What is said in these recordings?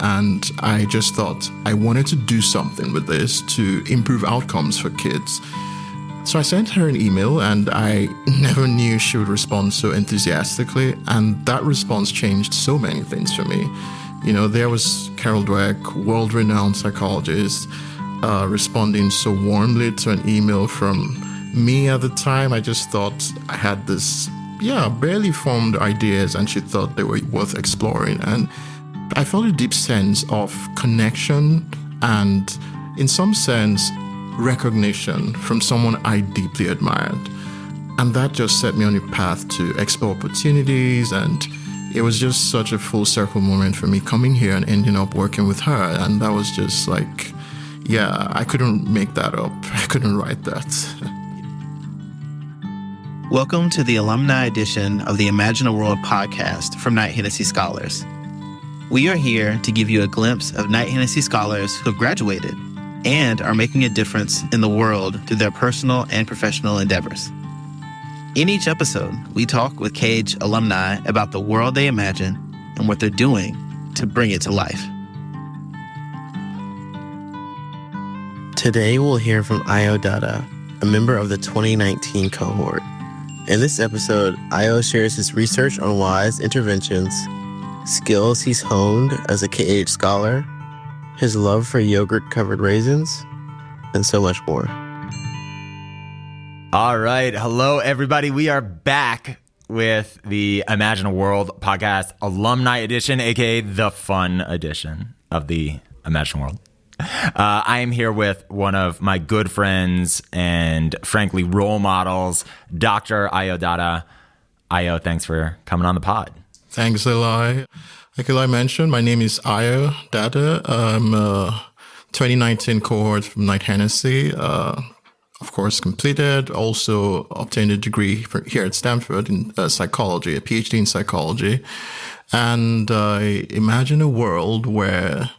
and I just thought I wanted to do something with this to improve outcomes for kids. So I sent her an email, and I never knew she would respond so enthusiastically, and that response changed so many things for me. There was Carol Dweck, world-renowned psychologist, responding so warmly to an email from me at the time. I just thought I had this, barely formed ideas, and she thought they were worth exploring. And I felt a deep sense of connection and, in some sense, recognition from someone I deeply admired. And that just set me on a path to explore opportunities, and it was just such a full circle moment for me coming here and ending up working with her. And that was just like, I couldn't make that up. I couldn't write that. Welcome to the alumni edition of the Imagine a World podcast from Knight-Hennessy Scholars. We are here to give you a glimpse of Knight-Hennessy Scholars who have graduated and are making a difference in the world through their personal and professional endeavors. In each episode, we talk with KH alumni about the world they imagine and what they're doing to bring it to life. Today, we'll hear from Ayo Dada, a member of the 2019 cohort. In this episode, Ayo shares his research on WISE interventions, skills he's honed as a KH scholar, his love for yogurt-covered raisins, and so much more. All right. Hello, everybody. We are back with the Imagine a World podcast alumni edition, aka the fun edition of the Imagine a World. I am here with one of my good friends and, frankly, role models, Dr. Ayo Dada. Ayo, thanks for coming on the pod. Thanks, Eli. Like Eli mentioned, my name is Ayo Dada. I'm a 2019 cohort from Knight-Hennessy. Of course, completed. Also obtained a degree here at Stanford in psychology, a PhD in psychology. And I imagine a world where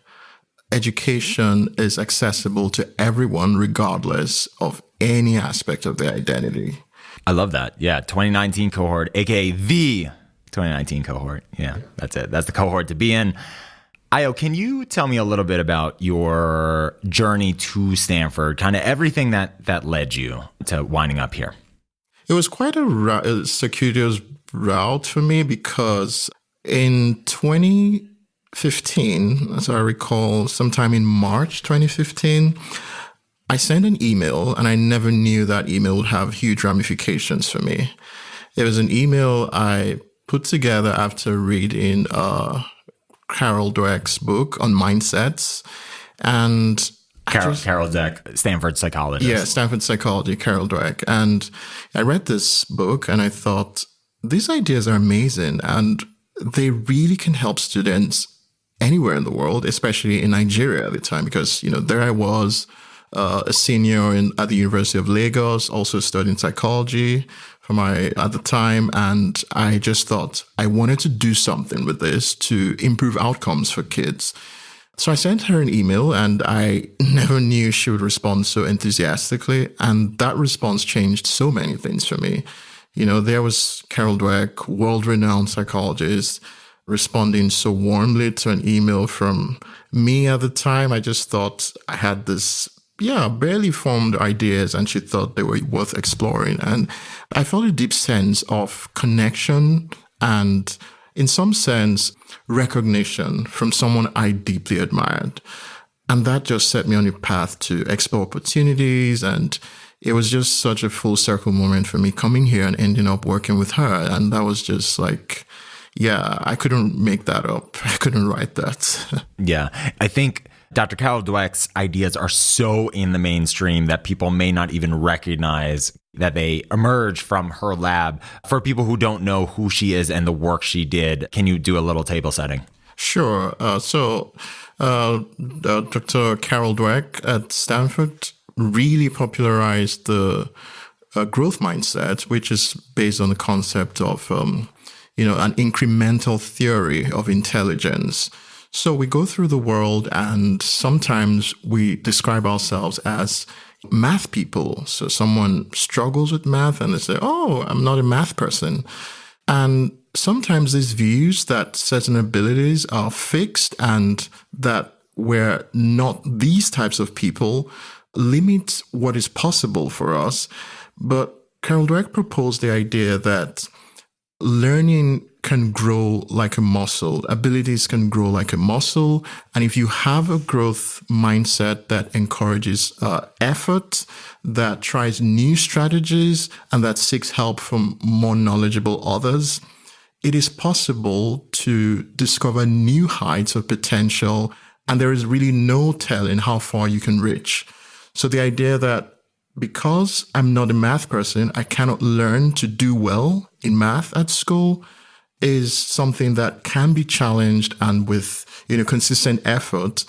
education is accessible to everyone, regardless of any aspect of their identity. I love that. Yeah, 2019 cohort, aka the 2019 cohort. Yeah, that's it. That's the cohort to be in. Ayo, can you tell me a little bit about your journey to Stanford, kind of everything that led you to winding up here? It was quite a circuitous route for me, because in 2015, as I recall, sometime in March 2015, I sent an email, and I never knew that email would have huge ramifications for me. It was an email I put together after reading Carol Dweck's book on mindsets. And Carol Dweck, Stanford psychologist. Yeah, Stanford psychology, Carol Dweck. And I read this book, and I thought, these ideas are amazing, and they really can help students anywhere in the world, especially in Nigeria at the time, because, there I was, a senior at the University of Lagos, also studying psychology at the time. And I just thought I wanted to do something with this to improve outcomes for kids. So I sent her an email, and I never knew she would respond so enthusiastically. And that response changed so many things for me. There was Carol Dweck, world-renowned psychologist, responding so warmly to an email from me at the time. I just thought I had this, barely formed ideas, and she thought they were worth exploring. And I felt a deep sense of connection and, in some sense, recognition from someone I deeply admired. And that just set me on a path to explore opportunities. And it was just such a full circle moment for me coming here and ending up working with her. And that was just like, I couldn't make that up. I couldn't write that. Yeah, I think Dr. Carol Dweck's ideas are so in the mainstream that people may not even recognize that they emerge from her lab. For people who don't know who she is and the work she did, can you do a little table setting? Sure. Dr. Carol Dweck at Stanford really popularized the growth mindset, which is based on the concept of, an incremental theory of intelligence. So we go through the world, and sometimes we describe ourselves as math people. So someone struggles with math and they say, oh, I'm not a math person. And sometimes these views that certain abilities are fixed and that we're not these types of people limit what is possible for us. But Carol Dweck proposed the idea that learning can grow like a muscle. Abilities can grow like a muscle. And if you have a growth mindset that encourages effort, that tries new strategies, and that seeks help from more knowledgeable others, it is possible to discover new heights of potential. And there is really no telling how far you can reach. So the idea that because I'm not a math person, I cannot learn to do well in math at school is something that can be challenged, and with consistent effort,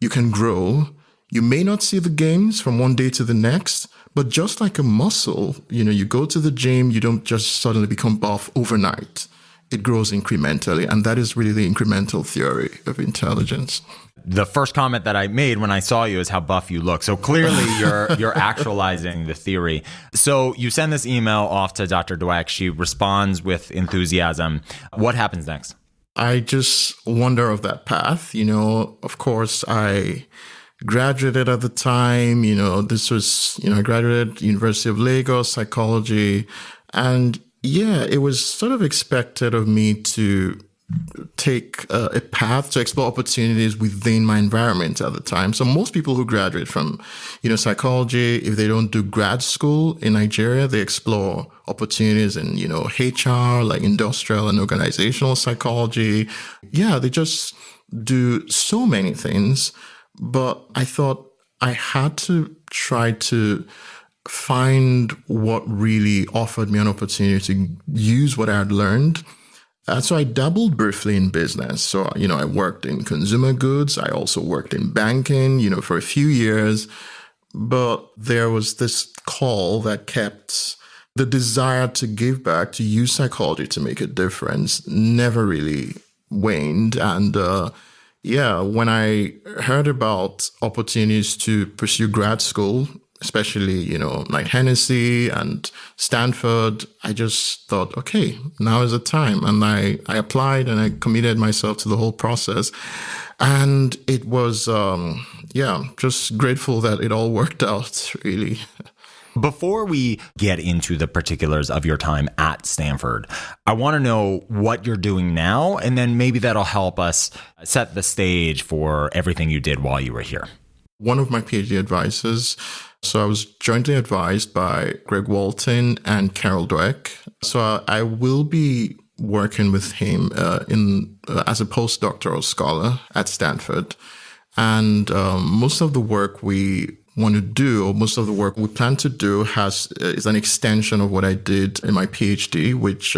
you can grow. You may not see the gains from one day to the next, but just like a muscle, you go to the gym, you don't just suddenly become buff overnight. It grows incrementally, and that is really the incremental theory of intelligence. The first comment that I made when I saw you is how buff you look. So clearly you're actualizing the theory. So you send this email off to Dr. Dweck. She responds with enthusiasm. What happens next? I just wonder of that path. Of course, I graduated at the time. This was, I graduated University of Lagos, psychology. And yeah, it was sort of expected of me to take a path to explore opportunities within my environment at the time. So most people who graduate from, psychology, if they don't do grad school in Nigeria, they explore opportunities in, HR, like industrial and organizational psychology. Yeah, they just do so many things. But I thought I had to try to find what really offered me an opportunity to use what I had learned. So I dabbled briefly in business. So, I worked in consumer goods. I also worked in banking, for a few years. But there was this call that kept the desire to give back, to use psychology to make a difference, never really waned. And when I heard about opportunities to pursue grad school, especially, Knight-Hennessy and Stanford, I just thought, okay, now is the time. And I applied and I committed myself to the whole process. And it was, just grateful that it all worked out, really. Before we get into the particulars of your time at Stanford, I want to know what you're doing now, and then maybe that'll help us set the stage for everything you did while you were here. One of my PhD advisors, so I was jointly advised by Greg Walton and Carol Dweck. So I will be working with him as a postdoctoral scholar at Stanford. And most of the work we want to do, or most of the work we plan to do, is an extension of what I did in my PhD, which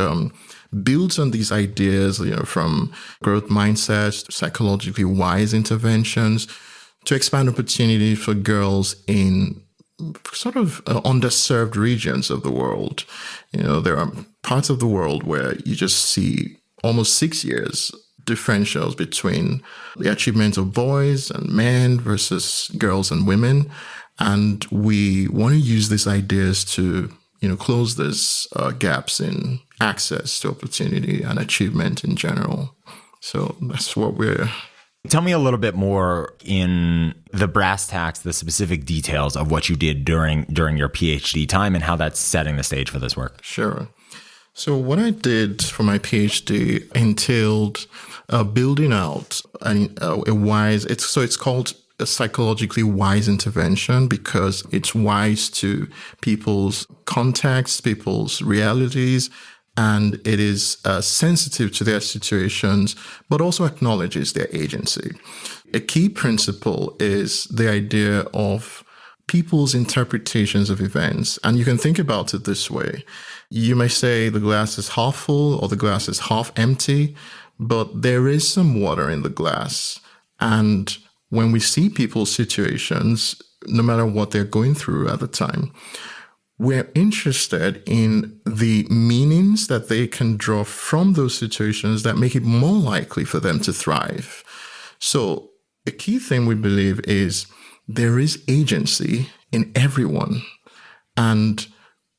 builds on these ideas, from growth mindsets, psychologically wise interventions, to expand opportunity for girls in sort of underserved regions of the world. There are parts of the world where you just see almost 6 years differentials between the achievements of boys and men versus girls and women. And we want to use these ideas to, close these gaps in access to opportunity and achievement in general. So that's what we're... Tell me a little bit more in the brass tacks, the specific details of what you did during your PhD time and how that's setting the stage for this work. Sure. So what I did for my PhD entailed building out it's called a psychologically wise intervention because it's wise to people's contexts, people's realities, and it is sensitive to their situations, but also acknowledges their agency. A key principle is the idea of people's interpretations of events. And you can think about it this way. You may say the glass is half full or the glass is half empty, but there is some water in the glass. And when we see people's situations, no matter what they're going through at the time, we're interested in the meanings that they can draw from those situations that make it more likely for them to thrive. So a key thing we believe is there is agency in everyone. And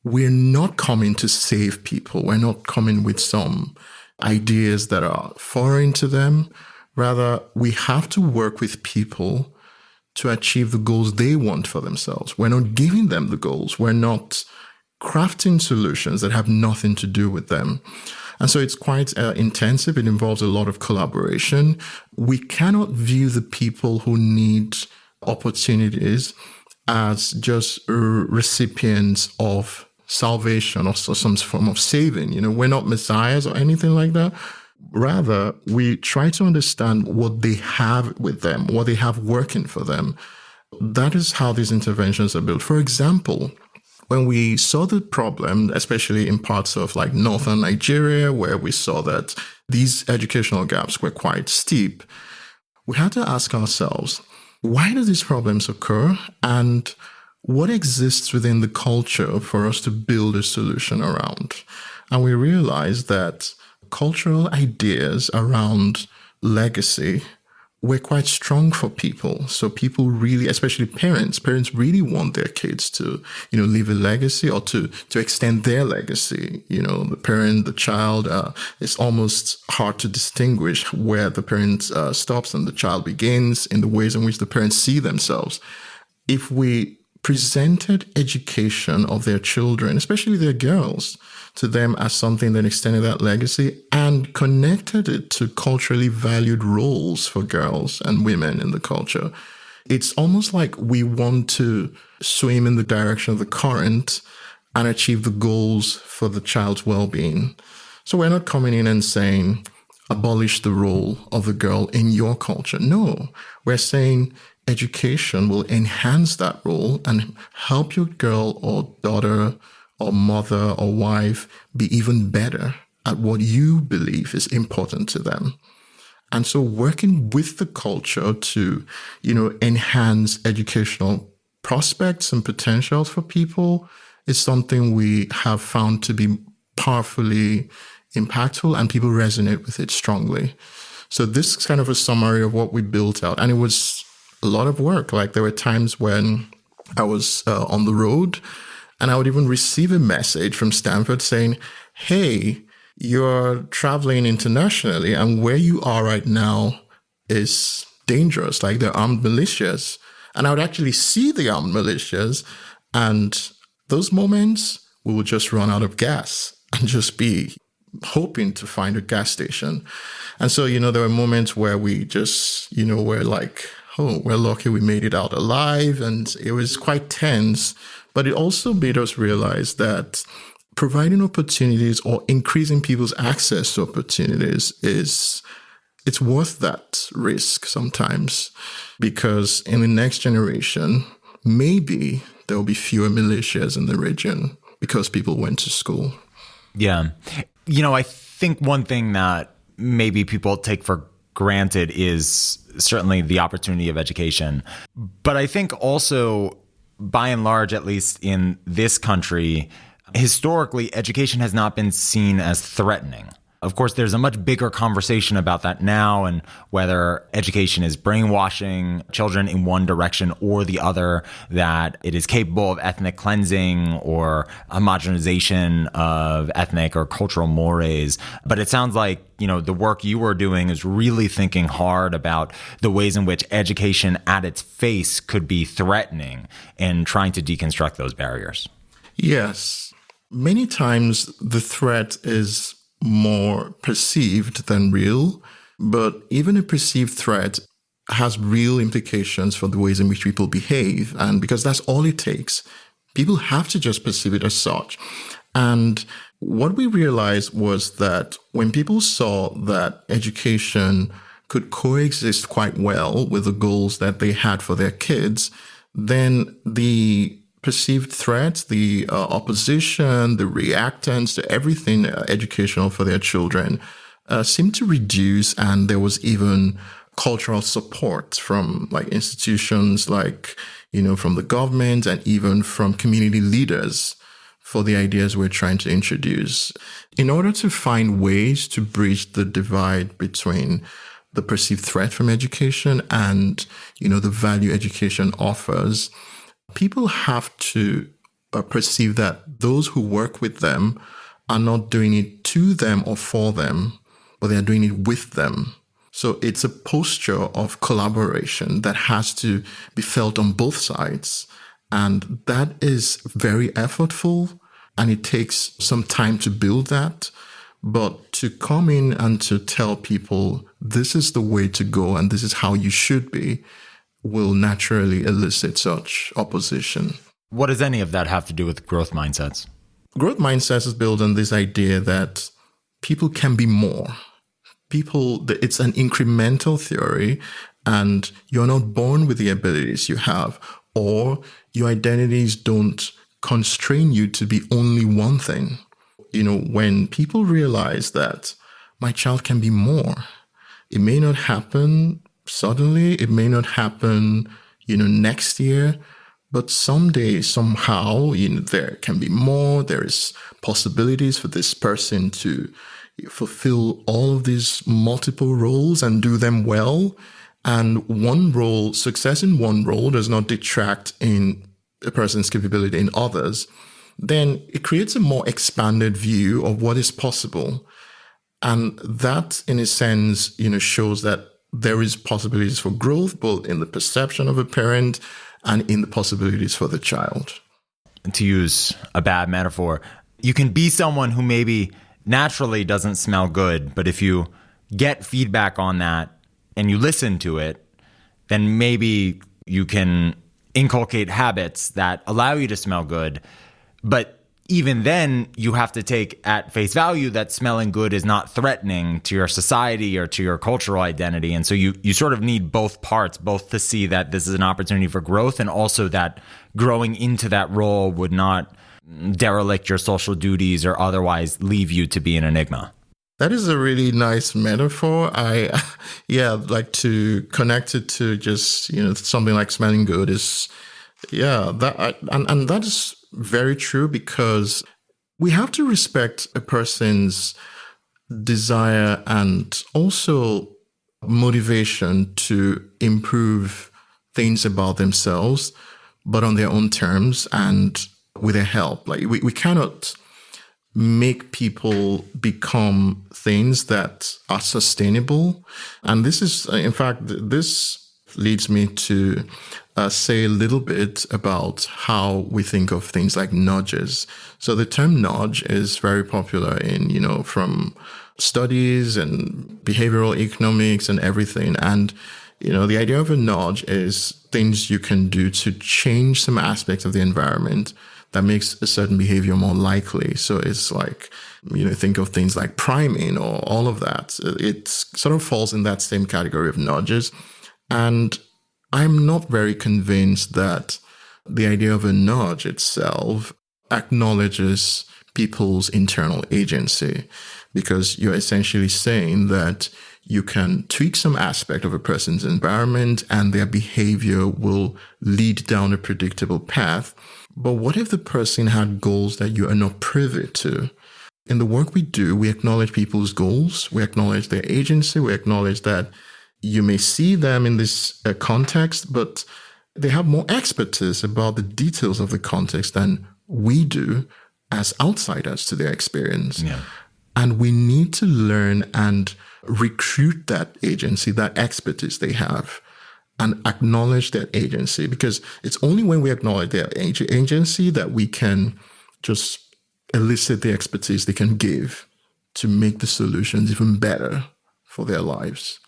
we're not coming to save people. We're not coming with some ideas that are foreign to them. Rather, we have to work with people to achieve the goals they want for themselves. We're not giving them the goals. We're not crafting solutions that have nothing to do with them. And so it's quite intensive. It involves a lot of collaboration. We cannot view the people who need opportunities as just recipients of salvation or some form of saving. We're not messiahs or anything like that. Rather, we try to understand what they have with them, what they have working for them. That is how these interventions are built. For example, when we saw the problem, especially in parts of like northern Nigeria, where we saw that these educational gaps were quite steep, we had to ask ourselves, why do these problems occur? And what exists within the culture for us to build a solution around? And we realized that cultural ideas around legacy were quite strong for people. So people really, especially parents really want their kids to, leave a legacy or to extend their legacy. The parent, the child, it's almost hard to distinguish where the parent stops and the child begins in the ways in which the parents see themselves. If we presented education of their children, especially their girls, to them as something that extended that legacy and connected it to culturally valued roles for girls and women in the culture, it's almost like we want to swim in the direction of the current and achieve the goals for the child's well-being. So we're not coming in and saying, abolish the role of the girl in your culture. No, we're saying education will enhance that role and help your girl or daughter or mother or wife be even better at what you believe is important to them. And so working with the culture to, enhance educational prospects and potentials for people is something we have found to be powerfully impactful, and people resonate with it strongly. So this is kind of a summary of what we built out. And it was a lot of work. Like there were times when I was on the road and I would even receive a message from Stanford saying, hey, you're traveling internationally and where you are right now is dangerous. Like they're armed militias. And I would actually see the armed militias, and those moments we would just run out of gas and just be hoping to find a gas station. And so, there were moments where we just, were like, oh, we're lucky we made it out alive. And it was quite tense, but it also made us realize that providing opportunities or increasing people's access to opportunities it's worth that risk sometimes, because in the next generation, maybe there will be fewer militias in the region because people went to school. Yeah. I think one thing that maybe people take for granted is certainly the opportunity of education. But I think also, by and large, at least in this country, historically, education has not been seen as threatening. Of course, there's a much bigger conversation about that now, and whether education is brainwashing children in one direction or the other, that it is capable of ethnic cleansing or homogenization of ethnic or cultural mores. But it sounds like, the work you were doing is really thinking hard about the ways in which education at its face could be threatening and trying to deconstruct those barriers. Yes. Many times the threat is more perceived than real, but even a perceived threat has real implications for the ways in which people behave. And because that's all it takes, people have to just perceive it as such. And what we realized was that when people saw that education could coexist quite well with the goals that they had for their kids, then the perceived threats, the opposition, the reactance to everything educational for their children seemed to reduce. And there was even cultural support from institutions from the government and even from community leaders for the ideas we're trying to introduce. In order to find ways to bridge the divide between the perceived threat from education and, the value education offers, people have to perceive that those who work with them are not doing it to them or for them, but they are doing it with them. So it's a posture of collaboration that has to be felt on both sides. And that is very effortful, and it takes some time to build that. But to come in and to tell people this is the way to go and this is how you should be will naturally elicit such opposition. What does any of that have to do with growth mindsets? Growth mindsets is built on this idea that people can be more. It's an incremental theory, and you're not born with the abilities you have, or your identities don't constrain you to be only one thing. When people realize that my child can be more, it may not happen suddenly, it may not happen, next year, but someday, somehow, there can be more. There is possibilities for this person to fulfill all of these multiple roles and do them well. And success in one role does not detract in a person's capability in others. Then it creates a more expanded view of what is possible. And that, in a sense, shows that there is possibilities for growth, both in the perception of a parent and in the possibilities for the child. To use a bad metaphor, you can be someone who maybe naturally doesn't smell good, but if you get feedback on that and you listen to it, then maybe you can inculcate habits that allow you to smell good. But even then, you have to take at face value that smelling good is not threatening to your society or to your cultural identity. And so you sort of need both parts, both to see that this is an opportunity for growth and also that growing into that role would not derelict your social duties or otherwise leave you to be an enigma. That is a really nice metaphor. Like to connect it to just, something like smelling good is, and that is very true, because we have to respect a person's desire and also motivation to improve things about themselves, but on their own terms and with their help. Like we cannot make people become things that are sustainable. And this is, in fact, this leads me to say a little bit about how we think of things like nudges. So the term nudge is very popular in, from studies and behavioral economics and everything. And, the idea of a nudge is things you can do to change some aspects of the environment that makes a certain behavior more likely. So it's like, think of things like priming or all of that. It sort of falls in that same category of nudges. And I'm not very convinced that the idea of a nudge itself acknowledges people's internal agency, because you're essentially saying that you can tweak some aspect of a person's environment and their behavior will lead down a predictable path. But what if the person had goals that you are not privy to? In the work we do, we acknowledge people's goals, we acknowledge their agency, we acknowledge that you may see them in this context, but they have more expertise about the details of the context than we do as outsiders to their experience. Yeah. And we need to learn and recruit that agency, that expertise they have, and acknowledge that agency, because it's only when we acknowledge their agency that we can just elicit the expertise they can give to make the solutions even better for their lives.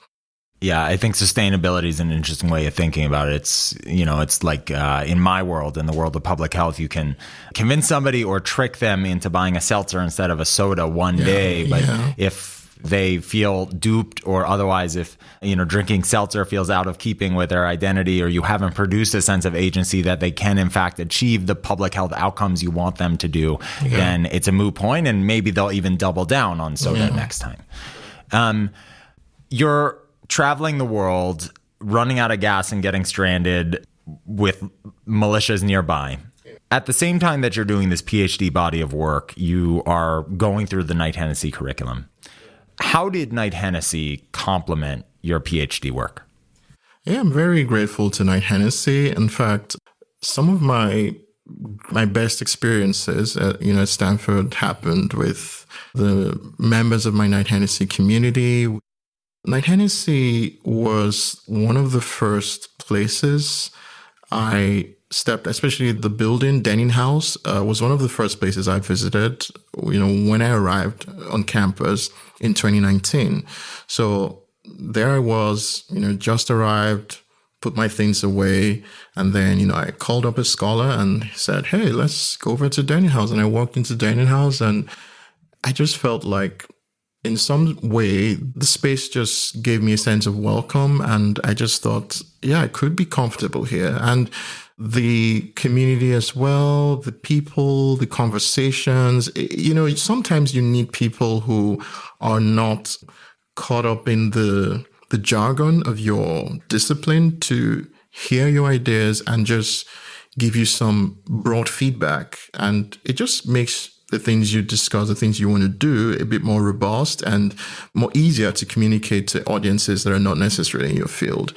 Yeah, I think sustainability is an interesting way of thinking about it. It's like in my world, in the world of public health, you can convince somebody or trick them into buying a seltzer instead of a soda one day. But if they feel duped or otherwise, if, drinking seltzer feels out of keeping with their identity, or you haven't produced a sense of agency that they can, in fact, achieve the public health outcomes you want them to do, then it's a moot point, and maybe they'll even double down on soda next time. You're traveling the world, running out of gas and getting stranded with militias nearby. At the same time that you're doing this PhD body of work, you are going through the Knight-Hennessy curriculum. How did Knight-Hennessy complement your PhD work? Yeah, I'm very grateful to Knight-Hennessy. In fact, some of my my best experiences at Stanford happened with the members of my Knight-Hennessy community. Knight-Hennessy was one of the first places I stepped, especially the building, Denning House, was one of the first places I visited, when I arrived on campus in 2019. So there I was, just arrived, put my things away. And then, I called up a scholar and said, hey, let's go over to Denning House. And I walked into Denning House and I just felt like in some way, the space just gave me a sense of welcome. And I just thought, yeah, I could be comfortable here. And the community as well, the people, the conversations, sometimes you need people who are not caught up in the jargon of your discipline to hear your ideas and just give you some broad feedback. And it just makes the things you discuss, the things you want to do, a bit more robust and more easier to communicate to audiences that are not necessarily in your field.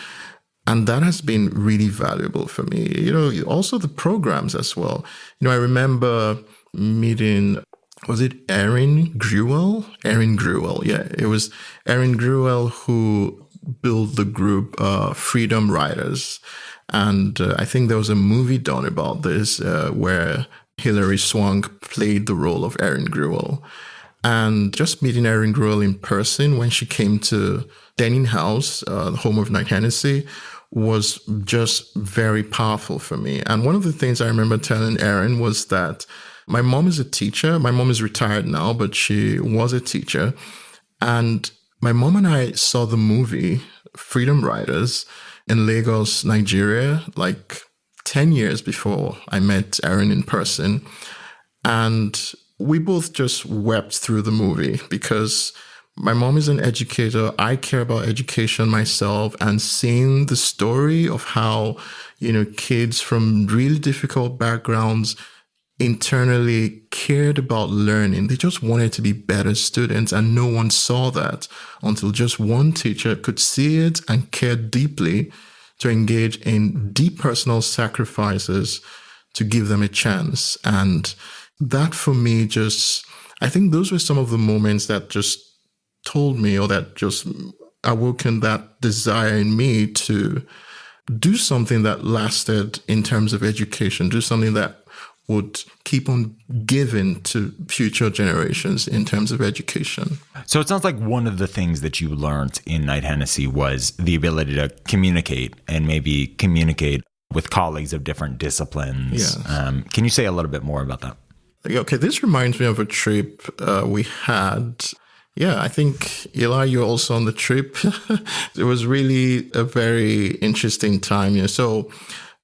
And that has been really valuable for me. Also the programs as well. I remember meeting, was it Erin Gruwell? Erin Gruwell, yeah. It was Erin Gruwell who built the group Freedom Riders. And I think there was a movie done about this where Hilary Swank played the role of Erin Gruwell. And just meeting Erin Gruwell in person when she came to Denning House, the home of Knight-Hennessy, was just very powerful for me. And one of the things I remember telling Erin was that my mom is a teacher. My mom is retired now, but she was a teacher. And my mom and I saw the movie Freedom Riders in Lagos, Nigeria, like 10 years before I met Erin in person. And we both just wept through the movie because my mom is an educator. I care about education myself, and seeing the story of how, kids from really difficult backgrounds internally cared about learning. They just wanted to be better students, and no one saw that until just one teacher could see it and care deeply to engage in deep personal sacrifices to give them a chance. And that for me I think those were some of the moments that just told me, or that just awoken that desire in me to do something that lasted in terms of education, do something that would keep on giving to future generations in terms of education. So it sounds like one of the things that you learned in Knight-Hennessy was the ability to communicate, and maybe communicate with colleagues of different disciplines. Yes. Can you say a little bit more about that? Okay, this reminds me of a trip we had. Yeah, I think, Eli, you're also on the trip. It was really a very interesting time. So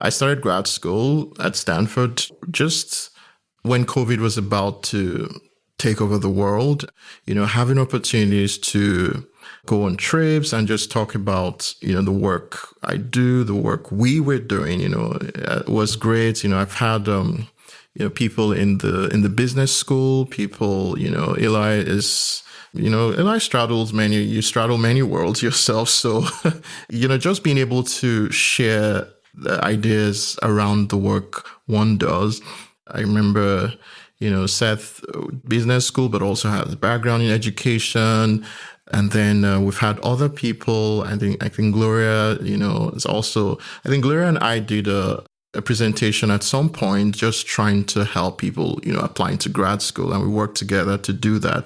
I started grad school at Stanford just when COVID was about to take over the world, having opportunities to go on trips and just talk about, the work I do, the work we were doing, was great. I've had, people in the business school, people, Eli straddles you straddle many worlds yourself. So, just being able to share the ideas around the work one does. I remember, Seth, business school, but also has a background in education. And then we've had other people. I think Gloria, is also, I think Gloria and I did a presentation at some point, just trying to help people, applying to grad school. And we worked together to do that.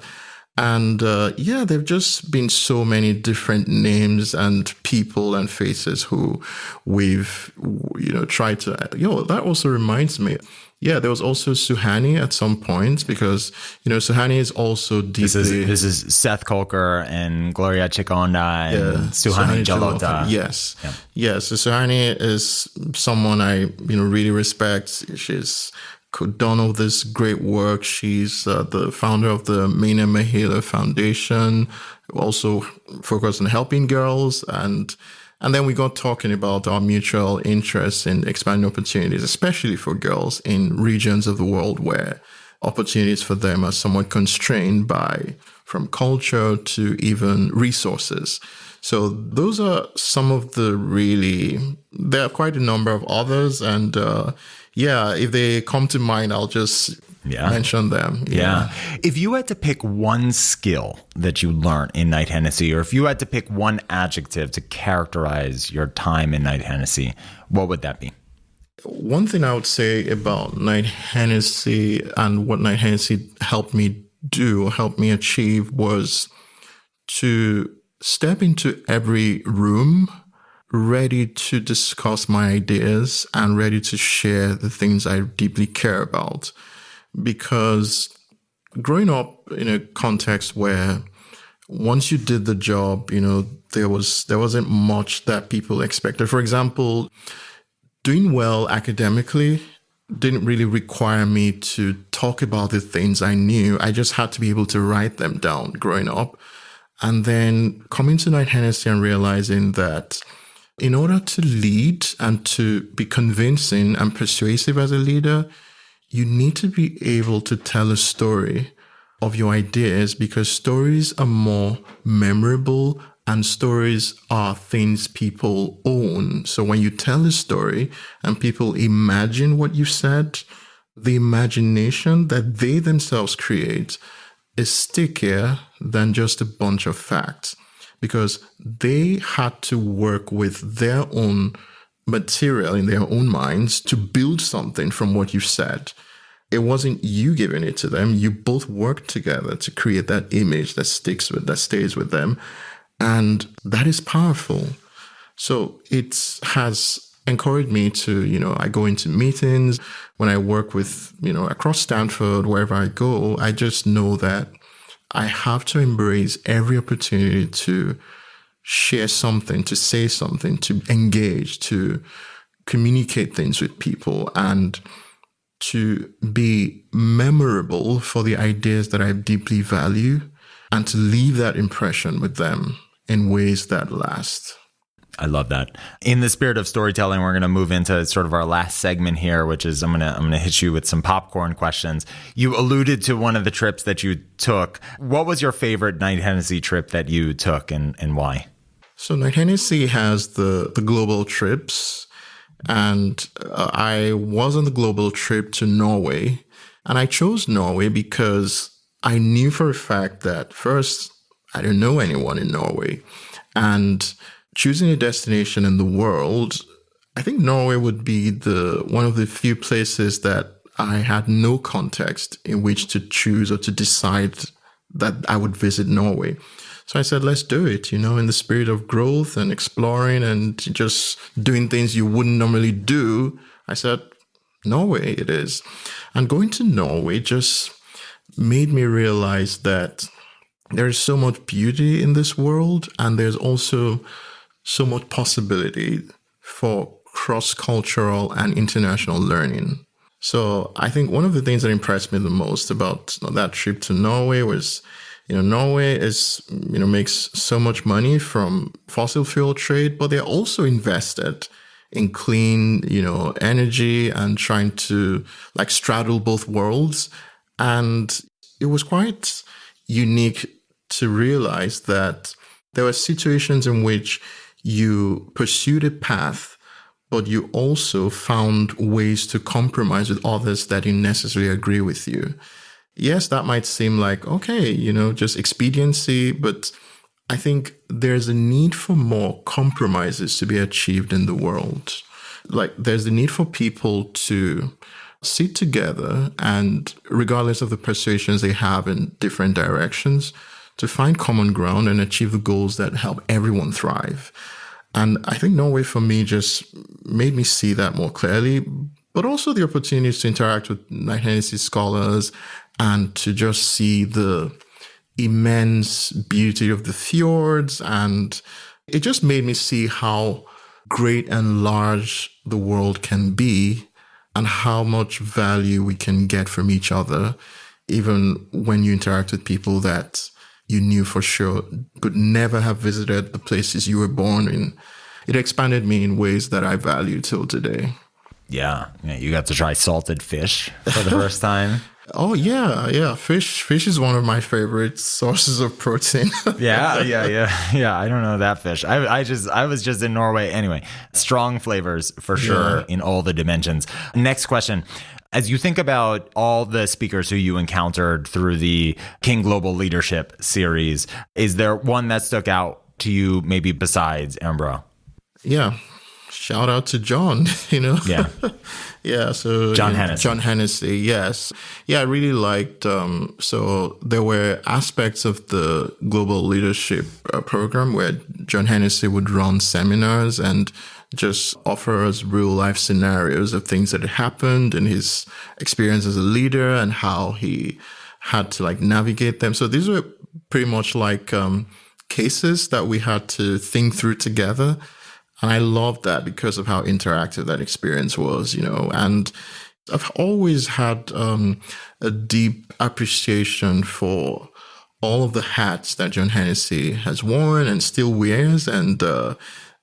And there've just been so many different names and people and faces who we've, tried to, that also reminds me. Yeah, there was also Suhani at some point, because, Suhani is also deeply... This is Seth Kolker and Gloria Chikonda and Suhani Jalota. Yes. Yeah. Yes, so Suhani is someone I, really respect. She's done all this great work. She's the founder of the Meena Mahila Foundation, also focused on helping girls. And then we got talking about our mutual interest in expanding opportunities, especially for girls in regions of the world where opportunities for them are somewhat constrained from culture to even resources. So those are some of there are quite a number of others. And, yeah, if they come to mind, I'll just mention them. Yeah. If you had to pick one skill that you learned in Knight-Hennessy, or if you had to pick one adjective to characterize your time in Knight-Hennessy, what would that be? One thing I would say about Knight-Hennessy and what Knight-Hennessy helped me do, helped me achieve, was to step into every room ready to discuss my ideas and ready to share the things I deeply care about. Because growing up in a context where once you did the job, there wasn't much that people expected. For example, doing well academically didn't really require me to talk about the things I knew. I just had to be able to write them down growing up. And then coming to Knight-Hennessy and realizing that in order to lead and to be convincing and persuasive as a leader, you need to be able to tell a story of your ideas, because stories are more memorable and stories are things people own. So when you tell a story and people imagine what you said, the imagination that they themselves create is stickier than just a bunch of facts, because they had to work with their own material in their own minds to build something from what you said. It wasn't you giving it to them. You both worked together to create that image that stays with them. And that is powerful. So it has encouraged me to, I go into meetings when I work with, across Stanford, wherever I go, I just know that I have to embrace every opportunity to share something, to say something, to engage, to communicate things with people, and to be memorable for the ideas that I deeply value, and to leave that impression with them in ways that last. I love that. In the spirit of storytelling, we're going to move into sort of our last segment here, which is I'm going to hit you with some popcorn questions. You alluded to one of the trips that you took. What was your favorite Knight-Hennessy trip that you took, and why? So Knight-Hennessy has the global trips, and I was on the global trip to Norway, and I chose Norway because I knew for a fact that, first, I didn't know anyone in Norway, and choosing a destination in the world, I think Norway would be one of the few places that I had no context in which to choose or to decide that I would visit Norway. So I said, let's do it, in the spirit of growth and exploring and just doing things you wouldn't normally do. I said, Norway it is. And going to Norway just made me realize that there is so much beauty in this world, and there's also so much possibility for cross-cultural and international learning. So I think one of the things that impressed me the most about that trip to Norway was, Norway makes so much money from fossil fuel trade, but they're also invested in clean, energy and trying to straddle both worlds. And it was quite unique to realize that there were situations in which you pursued a path, but you also found ways to compromise with others that didn't necessarily agree with you. Yes, that might seem like, okay, just expediency, but I think there's a need for more compromises to be achieved in the world. There's the need for people to sit together and, regardless of the persuasions they have in different directions, to find common ground and achieve the goals that help everyone thrive. And I think Norway for me just made me see that more clearly, but also the opportunities to interact with Knight-Hennessy Scholars and to just see the immense beauty of the fjords. And it just made me see how great and large the world can be and how much value we can get from each other, even when you interact with people that you knew for sure could never have visited the places you were born in. It expanded me in ways that I value till today. Yeah, you got to try salted fish for the first time. Oh yeah. Fish is one of my favorite sources of protein. Yeah. I don't know that fish. I was just in Norway anyway. Strong flavors for sure in all the dimensions. Next question. As you think about all the speakers who you encountered through the King Global Leadership series, is there one that stuck out to you maybe besides Ambro? Yeah. Shout out to John, Yeah. Yeah. So John Hennessy. Yes. Yeah. I really liked, so there were aspects of the global leadership program where John Hennessy would run seminars and just offer us real life scenarios of things that had happened and his experience as a leader and how he had to navigate them. So these were pretty much cases that we had to think through together. And I loved that because of how interactive that experience was, and I've always had a deep appreciation for all of the hats that John Hennessy has worn and still wears. And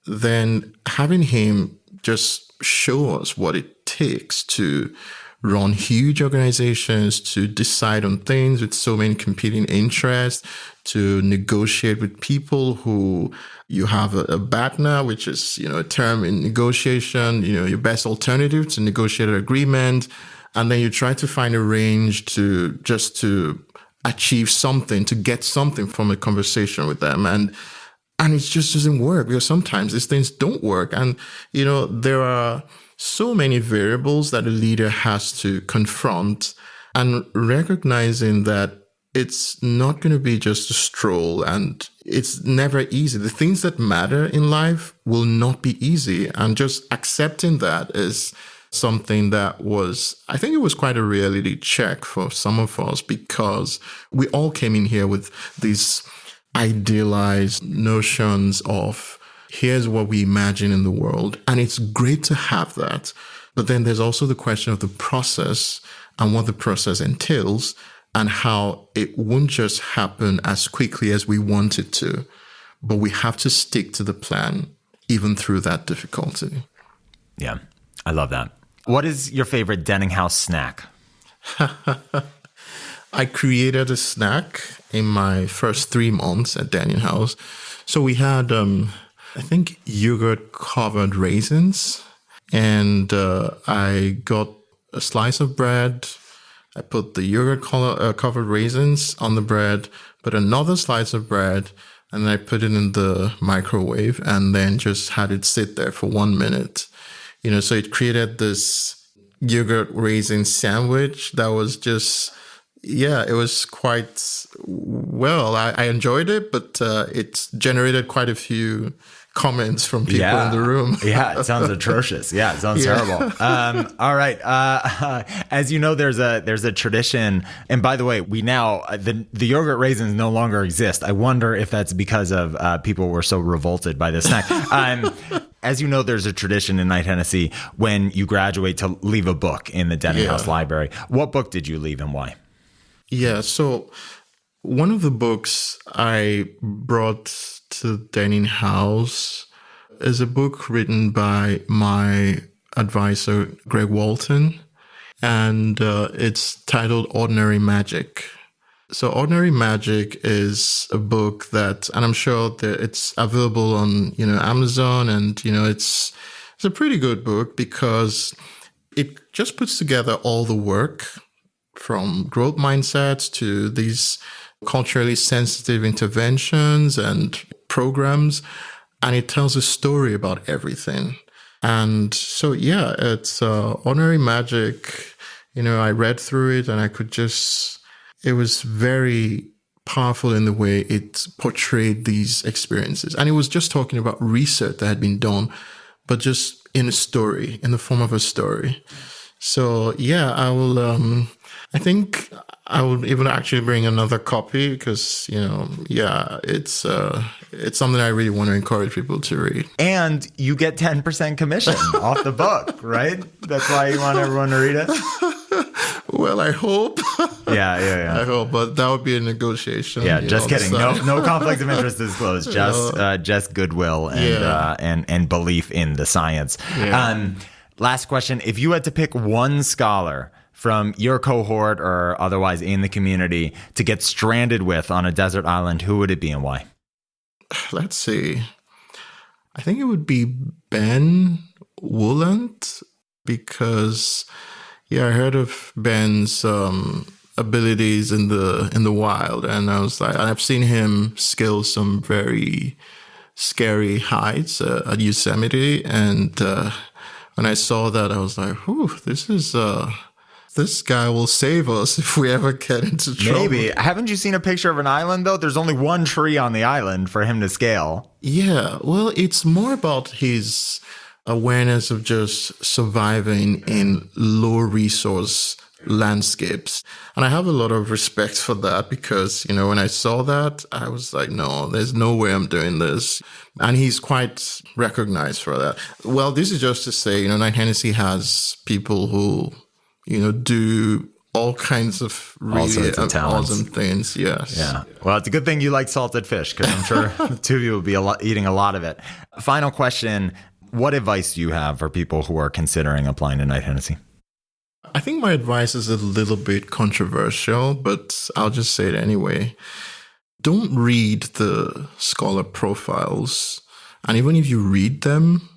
then having him just show us what it takes to run huge organizations, to decide on things with so many competing interests, to negotiate with people who you have a BATNA, which is, a term in negotiation, your best alternative to negotiate an agreement. And then you try to find a range to achieve something, to get something from a conversation with them. And it just doesn't work because sometimes these things don't work. And, there are so many variables that a leader has to confront, and recognizing that it's not going to be just a stroll and it's never easy. The things that matter in life will not be easy. And just accepting that is something that I think it was quite a reality check for some of us, because we all came in here with these idealized notions of here's what we imagine in the world. And it's great to have that. But then there's also the question of the process and what the process entails and how it won't just happen as quickly as we want it to. But we have to stick to the plan, even through that difficulty. Yeah, I love that. What is your favorite Denning House snack? I created a snack in my first 3 months at Denning House. So we had, I think, yogurt-covered raisins. And I got a slice of bread. I put the yogurt-covered raisins on the bread, put another slice of bread, and I put it in the microwave and then just had it sit there for 1 minute. So it created this yogurt raisin sandwich that was just, it was quite well. I enjoyed it, but it generated quite a few comments from people in the room. Yeah, it sounds atrocious. Yeah, it sounds terrible. All right. As you know, there's a tradition. And by the way, we now, the yogurt raisins no longer exist. I wonder if that's because of people were so revolted by this snack. As you know, there's a tradition in Knight-Hennessy when you graduate to leave a book in the Denning House Library. What book did you leave and why? Yeah, so one of the books I brought to Denning House is a book written by my advisor, Greg Walton, and it's titled Ordinary Magic. So Ordinary Magic is a book that, and I'm sure that it's available on, Amazon, and, it's a pretty good book because it just puts together all the work from growth mindsets to these culturally sensitive interventions and programs, and it tells a story about everything. And so, it's Ordinary Magic. I read through it and I could it was very powerful in the way it portrayed these experiences. And it was just talking about research that had been done, but just in a story, in the form of a story. So, I will, I think I would even actually bring another copy because, it's something I really want to encourage people to read. And you get 10% commission off the book, right? That's why you want everyone to read it? Well, I hope. Yeah. I hope, but that would be a negotiation. Yeah, just kidding. No conflict of interest disclosed. Just goodwill and belief in the science. Yeah. Last question. If you had to pick one scholar from your cohort or otherwise in the community to get stranded with on a desert island, who would it be and why? Let's see. I think it would be Ben Woolant because, I heard of Ben's abilities in the wild, and I was like, I've seen him scale some very scary heights at Yosemite, and when I saw that, I was like, "Whew, this guy will save us if we ever get into trouble." Maybe. Haven't you seen a picture of an island, though? There's only one tree on the island for him to scale. Yeah, well, it's more about his awareness of just surviving in low resource landscapes. And I have a lot of respect for that because, when I saw that, I was like, no, there's no way I'm doing this. And he's quite recognized for that. Well, this is just to say, Knight-Hennessy has people who, do all kinds of really awesome things. Yes. Yeah. Well, it's a good thing you like salted fish because I'm sure the two of you will be eating a lot of it. Final question. What advice do you have for people who are considering applying to Knight-Hennessy? I think my advice is a little bit controversial, but I'll just say it anyway. Don't read the scholar profiles. And even if you read them,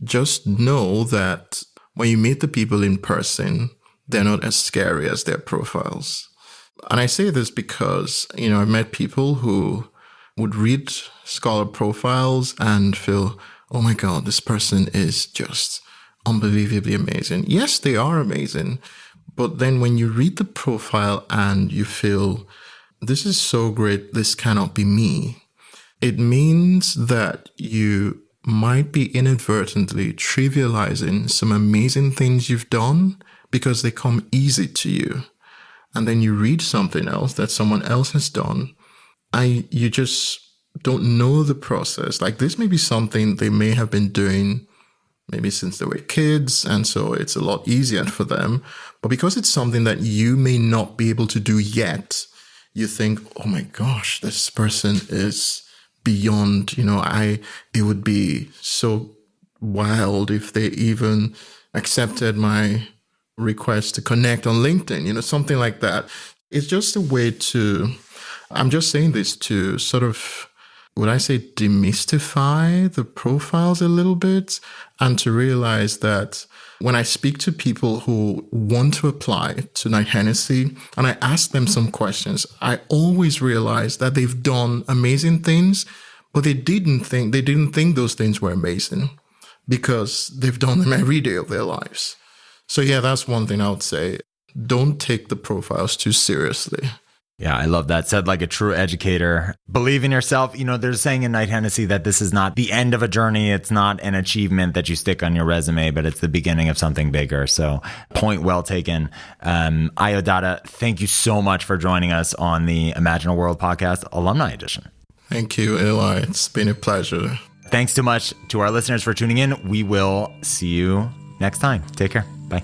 just know that when you meet the people in person, they're not as scary as their profiles. And I say this because, I've met people who would read scholar profiles and feel, oh my God, this person is just unbelievably amazing. Yes, they are amazing. But then when you read the profile and you feel, this is so great, this cannot be me, it means that you might be inadvertently trivializing some amazing things you've done because they come easy to you. And then you read something else that someone else has done and you just don't know the process. Like this may be something they may have been doing maybe since they were kids, and so it's a lot easier for them. But because it's something that you may not be able to do yet, you think, oh my gosh, this person is beyond, it would be so wild if they even accepted my request to connect on LinkedIn, something like that. It's just a way I'm just saying this to sort of, would I say, demystify the profiles a little bit, and to realize that when I speak to people who want to apply to Knight-Hennessy and I ask them some questions, I always realize that they've done amazing things, but they didn't think those things were amazing because they've done them every day of their lives. So yeah, that's one thing I would say. Don't take the profiles too seriously. Yeah, I love that. Said like a true educator. Believe in yourself. There's saying in Knight-Hennessy that this is not the end of a journey. It's not an achievement that you stick on your resume, but it's the beginning of something bigger. So point well taken. Ayodata, thank you so much for joining us on the Imagine a World podcast Alumni Edition. Thank you, Eli. It's been a pleasure. Thanks so much to our listeners for tuning in. We will see you next time. Take care. Bye.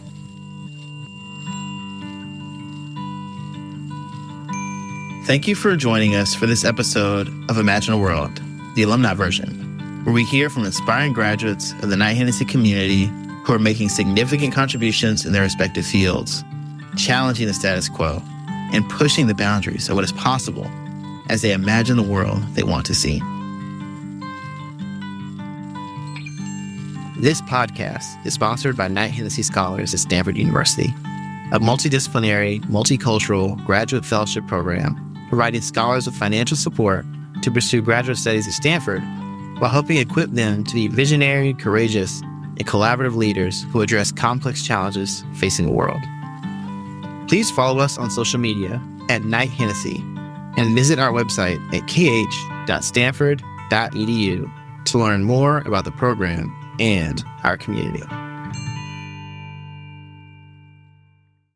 Thank you for joining us for this episode of Imagine a World, the alumni version, where we hear from inspiring graduates of the Knight-Hennessy community who are making significant contributions in their respective fields, challenging the status quo, and pushing the boundaries of what is possible as they imagine the world they want to see. This podcast is sponsored by Knight-Hennessy Scholars at Stanford University, a multidisciplinary, multicultural graduate fellowship program providing scholars with financial support to pursue graduate studies at Stanford while helping equip them to be visionary, courageous, and collaborative leaders who address complex challenges facing the world. Please follow us on social media at Knight-Hennessy and visit our website at kh.stanford.edu to learn more about the program and our community.